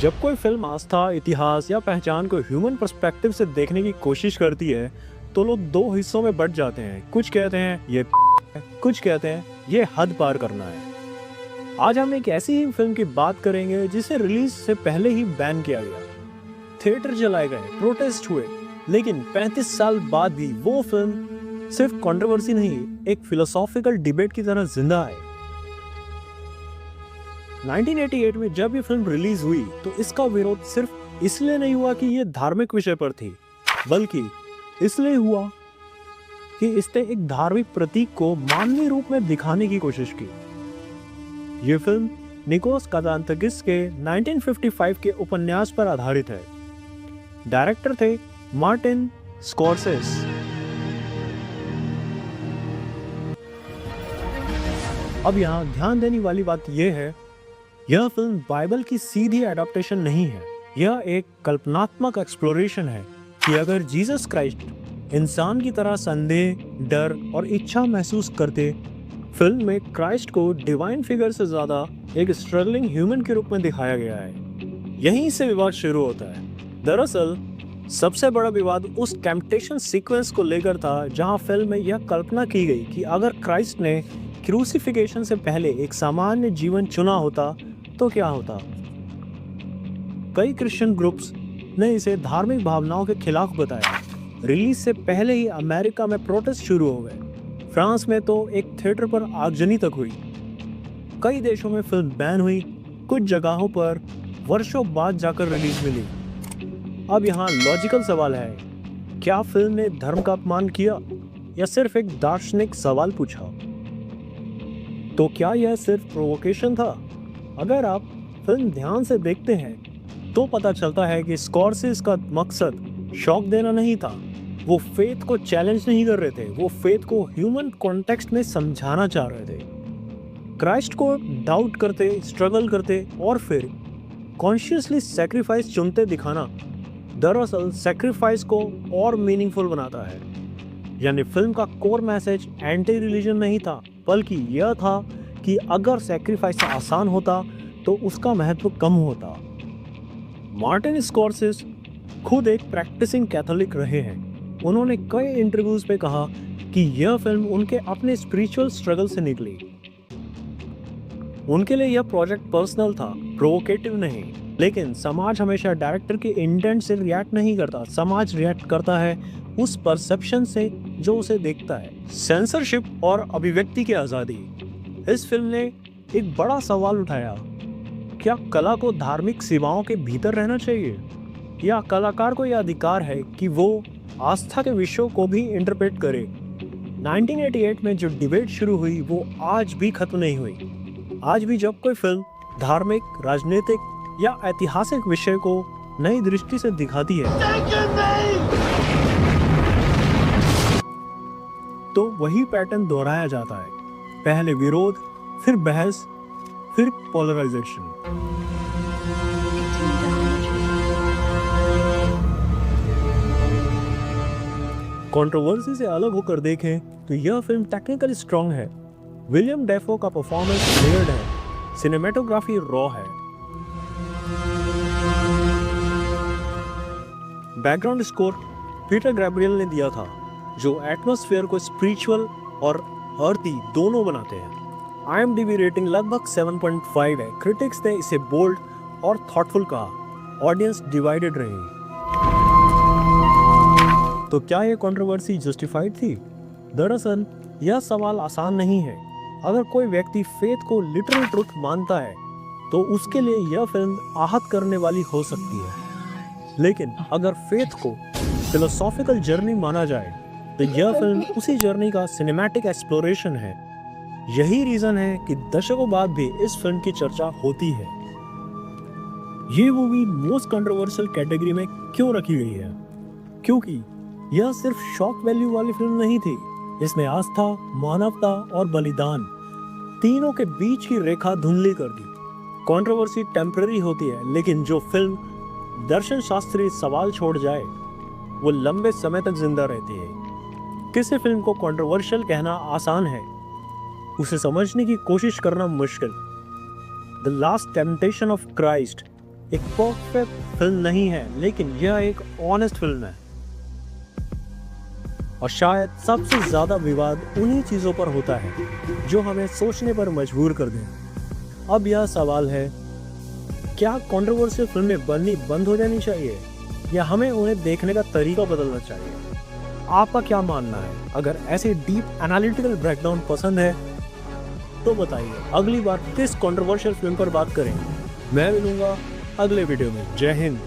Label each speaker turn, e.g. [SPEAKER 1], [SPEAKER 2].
[SPEAKER 1] जब कोई फिल्म आस्था, इतिहास या पहचान को ह्यूमन पर्सपेक्टिव से देखने की कोशिश करती है, तो लोग दो हिस्सों में बंट जाते हैं। कुछ कहते हैं ये है, कुछ कहते हैं ये हद पार करना है। आज हम एक ऐसी ही फिल्म की बात करेंगे जिसे रिलीज से पहले ही बैन किया गया, थिएटर जलाए गए, प्रोटेस्ट हुए, लेकिन 35 साल बाद भी वो फिल्म सिर्फ कंट्रोवर्सी नहीं, एक फिलोसॉफिकल डिबेट की तरह जिंदा है। 1988 में जब ये फिल्म रिलीज हुई तो इसका विरोध सिर्फ इसलिए नहीं हुआ कि ये धार्मिक विषय पर थी, बल्कि इसलिए हुआ कि इसने एक धार्मिक प्रतीक को मानवीय रूप में दिखाने की कोशिश की। ये फिल्म निकोस काजांतकिस के 1955 के उपन्यास पर आधारित है। डायरेक्टर थे मार्टिन स्कॉर्सेस। अब यहाँ ध्यान देने वाली बात यह है, यह फिल्म बाइबल की सीधी एडाप्टेशन नहीं है। यह एक कल्पनात्मक एक्सप्लोरेशन है कि अगर जीसस क्राइस्ट इंसान की तरह संदेह, डर और इच्छा महसूस करते, फिल्म में क्राइस्ट को डिवाइन फिगर से ज्यादा एक स्ट्रगलिंग ह्यूमन के रूप में दिखाया गया है। यहीं से विवाद शुरू होता है। दरअसल सबसे बड़ा विवाद उस टेम्पटेशन सीक्वेंस को लेकर था, जहां फिल्म में यह कल्पना की गई कि अगर क्राइस्ट ने क्रूसिफिकेशन से पहले एक सामान्य जीवन चुना होता तो क्या होता। कई क्रिश्चियन ग्रुप्स ने इसे धार्मिक भावनाओं के खिलाफ बताया। रिलीज से पहले ही अमेरिका में प्रोटेस्ट शुरू हो गए। फ्रांस में तो एक थिएटर पर आगजनी तक हुई। कई देशों में फिल्म बैन हुई, कुछ जगहों पर वर्षों बाद जाकर रिलीज मिली। अब यहाँ लॉजिकल सवाल है, क्या फिल्म ने धर्म का अपमान किया या सिर्फ एक दार्शनिक सवाल पूछा? तो क्या यह सिर्फ प्रोवोकेशन था? अगर आप फिल्म ध्यान से देखते हैं तो पता चलता है कि स्कॉर्सेस का मकसद शॉक देना नहीं था। वो फेथ को चैलेंज नहीं कर रहे थे, वो फेथ को ह्यूमन कॉन्टेक्स्ट में समझाना चाह रहे थे। क्राइस्ट को डाउट करते, स्ट्रगल करते और फिर कॉन्शियसली सैक्रिफाइस चुनते दिखाना दरअसल सैक्रिफाइस को और मीनिंगफुल बनाता है। यानी फिल्म का कोर मैसेज एंटी रिलीजन नहीं था, बल्कि यह था कि अगर सैक्रिफाइस आसान होता तो उसका महत्व कम होता। मार्टिन स्कॉर्सेस खुद एक प्रैक्टिसिंग कैथोलिक रहे हैं। उन्होंने कई इंटरव्यूज में कहा कि यह फिल्म उनके अपने स्पिरिचुअल स्ट्रगल से निकली। उनके लिए यह प्रोजेक्ट पर्सनल था, प्रोवोकेटिव नहीं। लेकिन समाज हमेशा डायरेक्टर के इंटेंट से रिएक्ट नहीं करता। समाज रिएक्ट करता है उस परसेप्शन से जो उसे देखता है। सेंसरशिप और अभिव्यक्ति की आज़ादी। इस फिल्म ने एक बड़ा सवाल उठाया, क्या कला को धार्मिक सीमाओं के भीतर रहना चाहिए, या कलाकार को यह अधिकार है कि वो आस्था के विषयों को भी इंटरप्रेट करे। 1988 में जो डिबेट शुरू हुई वो आज भी खत्म नहीं हुई। आज भी जब कोई फिल्म धार्मिक, राजनीतिक या ऐतिहासिक विषय को नई दृष्टि से दिखाती है तो वही पैटर्न दोहराया जाता है। पहले विरोध, फिर बहस, फिर पोलराइजेशन। कंट्रोवर्सी से अलग होकर देखें तो यह फिल्म टेक्निकली स्ट्रांग है। विलियम डेफो का परफॉर्मेंस लेयर्ड है, सिनेमेटोग्राफी रॉ है। बैकग्राउंड स्कोर पीटर गैब्रियल ने दिया था, जो एटमॉस्फेयर को स्पिरिचुअल और अर्थी दोनों बनाते हैं। IMDb रेटिंग लगभग 7.5 है। क्रिटिक्स ने इसे बोल्ड और थॉटफुल कहा। ऑडियंस डिवाइडेड रही। तो क्या यह कंट्रोवर्सी जस्टिफाइड थी? दरअसल यह सवाल आसान नहीं है। अगर कोई व्यक्ति फेथ को लिटरल ट्रुथ मानता है तो उसके लिए यह फिल्म आहत करने वाली हो सकती है। लेकिन अगर फेथ को फिलोसॉफिकल जर्नी माना जाए तो यह फिल्म उसी जर्नी का सिनेमैटिक एक्सप्लोरेशन है। यही रीजन है कि दशकों बाद भी इस फिल्म की चर्चा होती है। ये मूवी मोस्ट कंट्रोवर्शियल कैटेगरी में क्यों रखी गई है? क्योंकि यह सिर्फ शॉक वैल्यू वाली फिल्म नहीं थी। इसने आस्था, मानवता और बलिदान तीनों के बीच की रेखा धुंधली कर दी। कंट्रोवर्सी टेम्पररी होती है, लेकिन जो फिल्म दर्शन शास्त्री सवाल छोड़ जाए वो लंबे समय तक जिंदा रहती है। किसी फिल्म को कंट्रोवर्शियल कहना आसान है, उसे समझने की कोशिश करना मुश्किल। The last temptation of Christ एक परफेक्ट फिल्म नहीं है, लेकिन यह एक ऑनेस्ट फिल्म है। और शायद सबसे ज्यादा विवाद उन्हीं चीजों पर होता है जो हमें सोचने पर मजबूर कर दें। अब यह सवाल है, क्या कंट्रोवर्शियल फिल्में बननी बंद हो जानी चाहिए या हमें उन्हें देखने का तरीका बदलना चाहिए? आपका क्या मानना है? अगर ऐसे डीप एनालिटिकल ब्रेकडाउन पसंद है तो बताइए अगली बार किस कंट्रोवर्शियल फिल्म पर बात करें। मैं मिलूंगा अगले वीडियो में। जय हिंद।